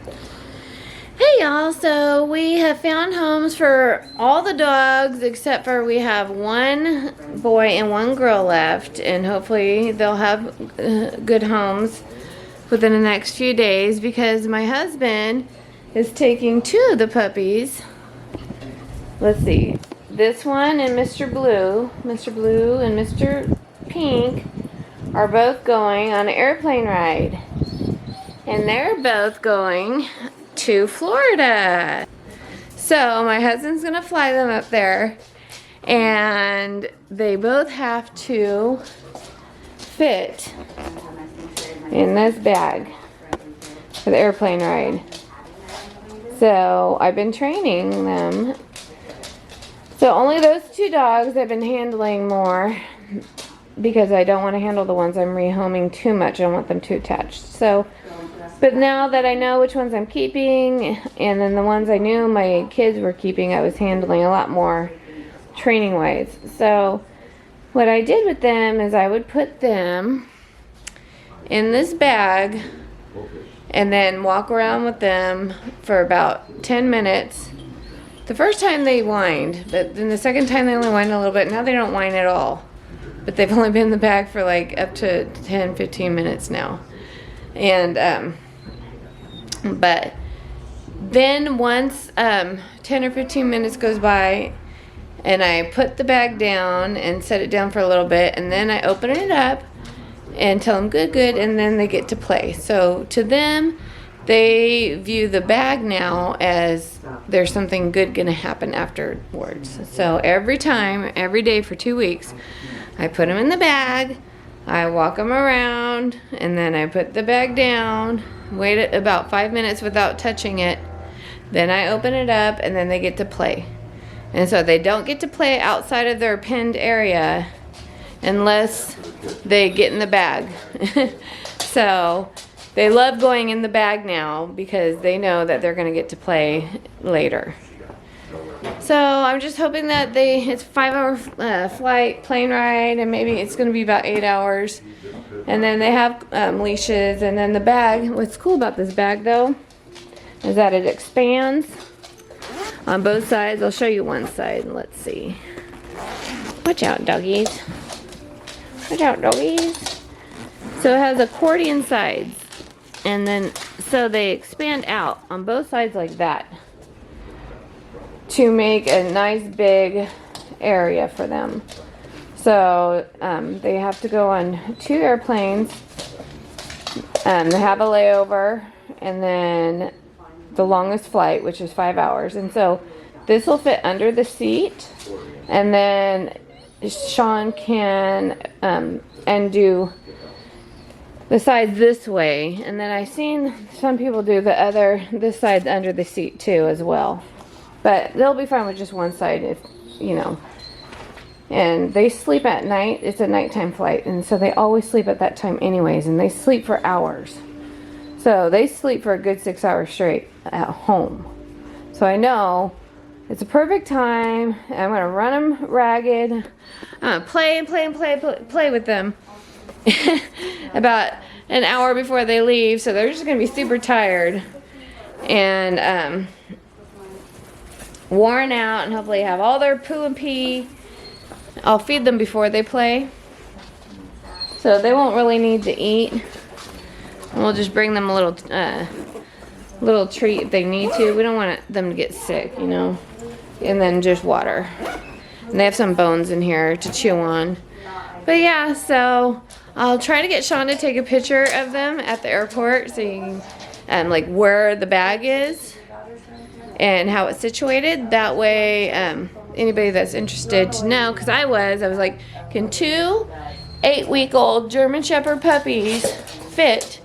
Hey y'all, so we have found homes for all the dogs except for we have one boy and one girl left, and hopefully they'll have good homes within the next few days because my husband is taking two of the puppies. Let's see, this one and Mr. Blue and Mr. Pink are both going on an airplane ride, and they're both going to Florida. So my husband's gonna fly them up there, and they both have to fit in this bag for the airplane ride. So I've been training them. So only those two dogs I've been handling more because I don't want to handle the ones I'm rehoming too much. I don't want them too attached. So, but now that I know which ones I'm keeping, and then the ones I knew my kids were keeping, I was handling a lot more training wise. So what I did with them is I would put them in this bag and then walk around with them for about 10 minutes. The first time they whined, but then the second time they only whined a little bit. Now they don't whine at all. But they've only been in the bag for like up to 10, 15 minutes now. And, but then once 10 or 15 minutes goes by, and I put the bag down and set it down for a little bit, and then I open it up and tell them good, and then they get to play. So to them, they view the bag now as there's something good gonna happen afterwards. So every time, every day for 2 weeks, I put them in the bag, I walk them around, and then I put the bag down, wait about 5 minutes without touching it, then I open it up, and then they get to play. And so they don't get to play outside of their penned area unless they get in the bag. So they love going in the bag now because they know that they're going to get to play later. So I'm just hoping that it's a 5-hour flight, plane ride, and maybe it's going to be about 8 hours. And then they have leashes, and then the bag. What's cool about this bag though is that it expands on both sides. I'll show you one side. Let's see. Watch out, doggies. Watch out, doggies. So it has accordion sides. And then, so they expand out on both sides like that to make a nice big area for them. So they have to go on 2 airplanes. They have a layover, and then the longest flight, which is 5 hours. And so this will fit under the seat, and then Sean can undo the sides this way, and then I've seen some people do this side under the seat too as well. But they'll be fine with just one side, if you know. And they sleep at night. It's a nighttime flight, and so they always sleep at that time anyways, and they sleep for hours. So they sleep for a good 6 hours straight at home. So I know it's a perfect time. I'm gonna run them ragged. I'm gonna play with them about an hour before they leave, so they're just gonna be super tired and worn out, and hopefully have all their poo and pee. I'll feed them before they play, so they won't really need to eat. And we'll just bring them a little treat if they need to. We don't want them to get sick, you know. And then just water. And they have some bones in here to chew on. But yeah, so I'll try to get Sean to take a picture of them at the airport so you can, like where the bag is and how it's situated. That way, anybody that's interested to know, because I was like, can 2 8-week-old German Shepherd puppies fit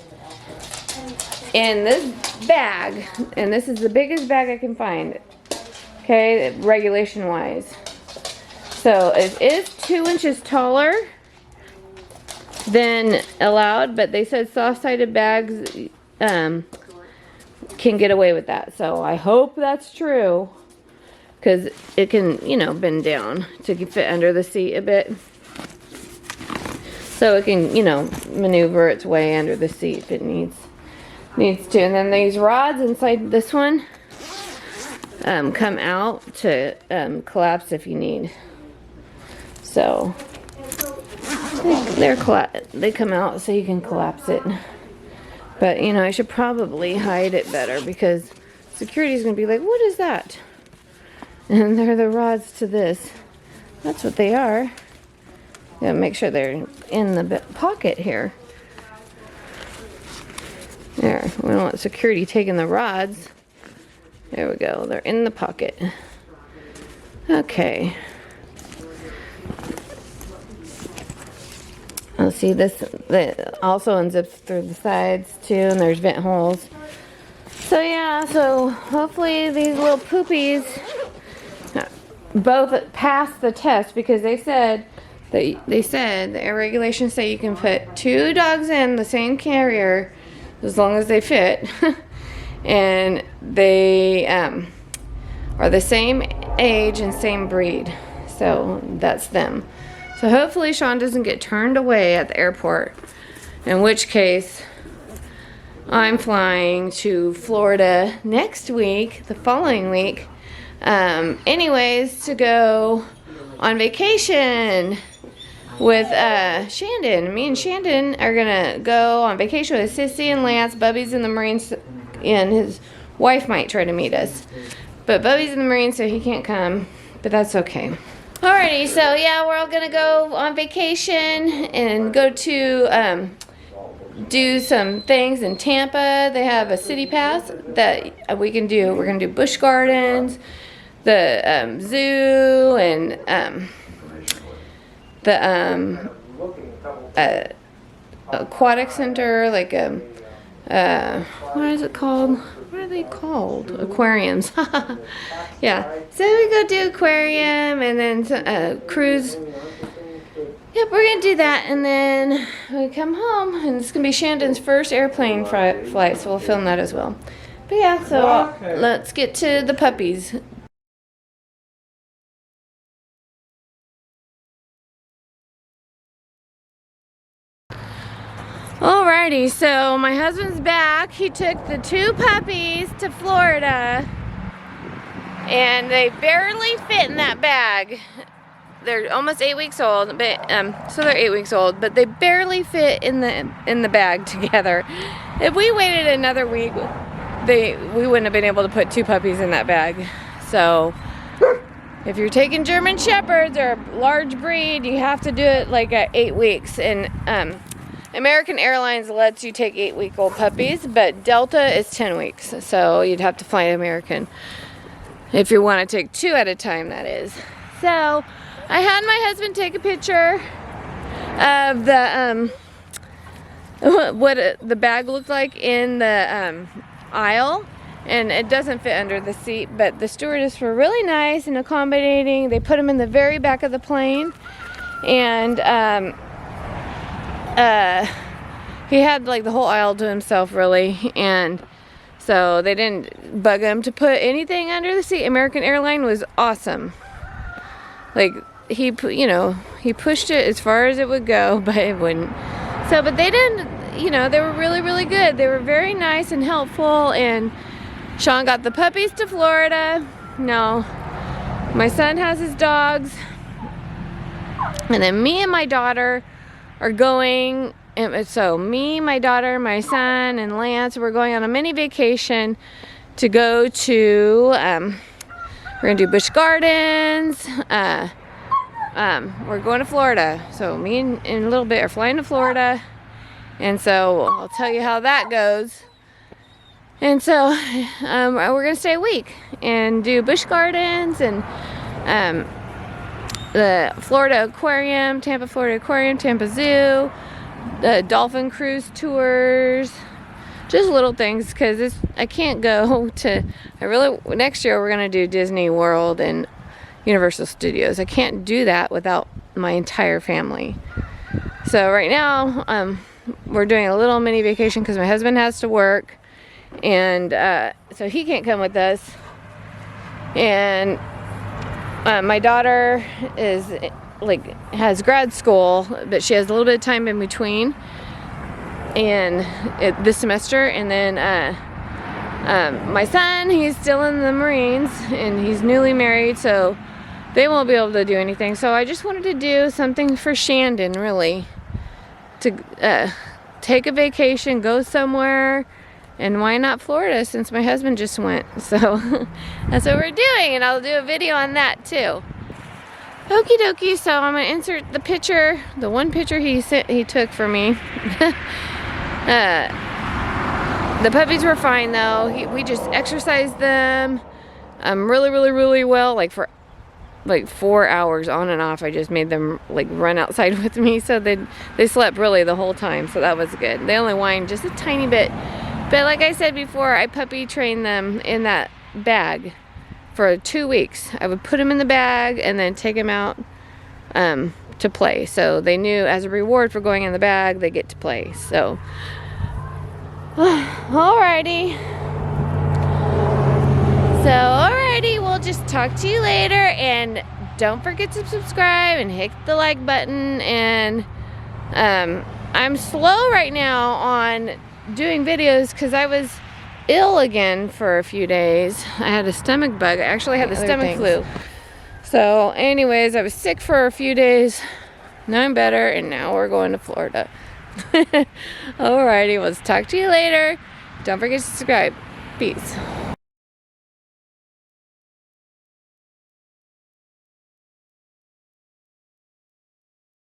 in this bag? And this is the biggest bag I can find, okay, regulation wise. So it is 2 inches taller than allowed, but they said soft-sided bags can get away with that. So I hope that's true, because it can, you know, bend down to fit under the seat a bit. So it can, you know, maneuver its way under the seat if it needs. needs to. And then these rods inside this one come out to collapse if you need. So they come out so you can collapse it. But you know, I should probably hide it better because security's gonna be like, what is that? And they're the rods to this. That's what they are. Gotta make sure they're in the pocket here. There, we don't want security taking the rods. There we go, they're in the pocket. Okay. Let's see, this also unzips through the sides too, and there's vent holes. So yeah, so hopefully these little poopies both pass the test, because they said the air regulations say you can put 2 dogs in the same carrier as long as they fit. And they are the same age and same breed. So that's them. So hopefully Sean doesn't get turned away at the airport, in which case I'm flying to Florida next week, the following week, anyways, to go on vacation with Shandon. Me and Shandon are gonna go on vacation with Sissy and Lance. Bubby's in the Marines, and his wife might try to meet us. But Bubby's in the Marines, so he can't come, but that's okay. Alrighty, so yeah, we're all gonna go on vacation and go to do some things in Tampa. They have a city pass that we can do. We're gonna do Busch Gardens, the zoo, and the aquatic center, like what is it called? What are they called? Aquariums. Yeah. So we go do aquarium and then cruise. Yep, we're gonna do that, and then we come home, and it's gonna be Shandon's first airplane flight, so we'll film that as well. But yeah, so let's get to the puppies. Alrighty, so my husband's back. He took the 2 puppies to Florida, and they barely fit in that bag. They're almost 8 weeks old, but so they're 8 weeks old, but they barely fit in the bag together. If we waited another week, we wouldn't have been able to put 2 puppies in that bag. So if you're taking German Shepherds or a large breed, you have to do it like at 8 weeks. And American Airlines lets you take 8-week-old puppies, but Delta is 10 weeks. So you'd have to fly American if you want to take 2 at a time, that is. So I had my husband take a picture of the what the bag looked like in the aisle, and it doesn't fit under the seat, but the stewardess were really nice and accommodating. They put them in the very back of the plane, and he had like the whole aisle to himself, really, and so they didn't bug him to put anything under the seat. American Airlines was awesome. Like, he pushed it as far as it would go, but it wouldn't. So, but they didn't, they were really, really good. They were very nice and helpful, and Sean got the puppies to Florida. No, my son has his dogs, and then me and my daughter are going. And so me, my daughter, my son, and Lance, we're going on a mini vacation to go to, we're gonna do Busch Gardens. We're going to Florida. So me and in a little bit are flying to Florida. And so I'll tell you how that goes. And so we're gonna stay a week and do Busch Gardens and the Florida Aquarium, Tampa Florida Aquarium, Tampa Zoo, the dolphin cruise tours, just little things, because I can't go to, next year we're going to do Disney World and Universal Studios. I can't do that without my entire family. So right now, we're doing a little mini vacation because my husband has to work, and so he can't come with us. And my daughter has grad school, but she has a little bit of time in between. and this semester, and then my son, he's still in the Marines, and he's newly married, so they won't be able to do anything. So I just wanted to do something for Shandon, really, to take a vacation, go somewhere, and why not Florida, since my husband just went. So that's what we're doing, and I'll do a video on that too. Okie dokie, so I'm gonna insert the picture, the one picture he took for me. The puppies were fine though. We just exercised them really well, like for like 4 hours on and off. I just made them like run outside with me, so they slept really the whole time, so that was good. They only whined just a tiny bit, but like I said before, I puppy trained them in that bag for 2 weeks. I would put them in the bag and then take them out to play, so they knew as a reward for going in the bag they get to play. So alrighty, we'll just talk to you later, and don't forget to subscribe and hit the like button. And I'm slow right now on doing videos because I was ill again for a few days. I had a stomach bug. I actually had the stomach flu. So anyways, I was sick for a few days. Now I'm better, and now we're going to Florida. Alrighty, let's talk to you later. Don't forget to subscribe. Peace.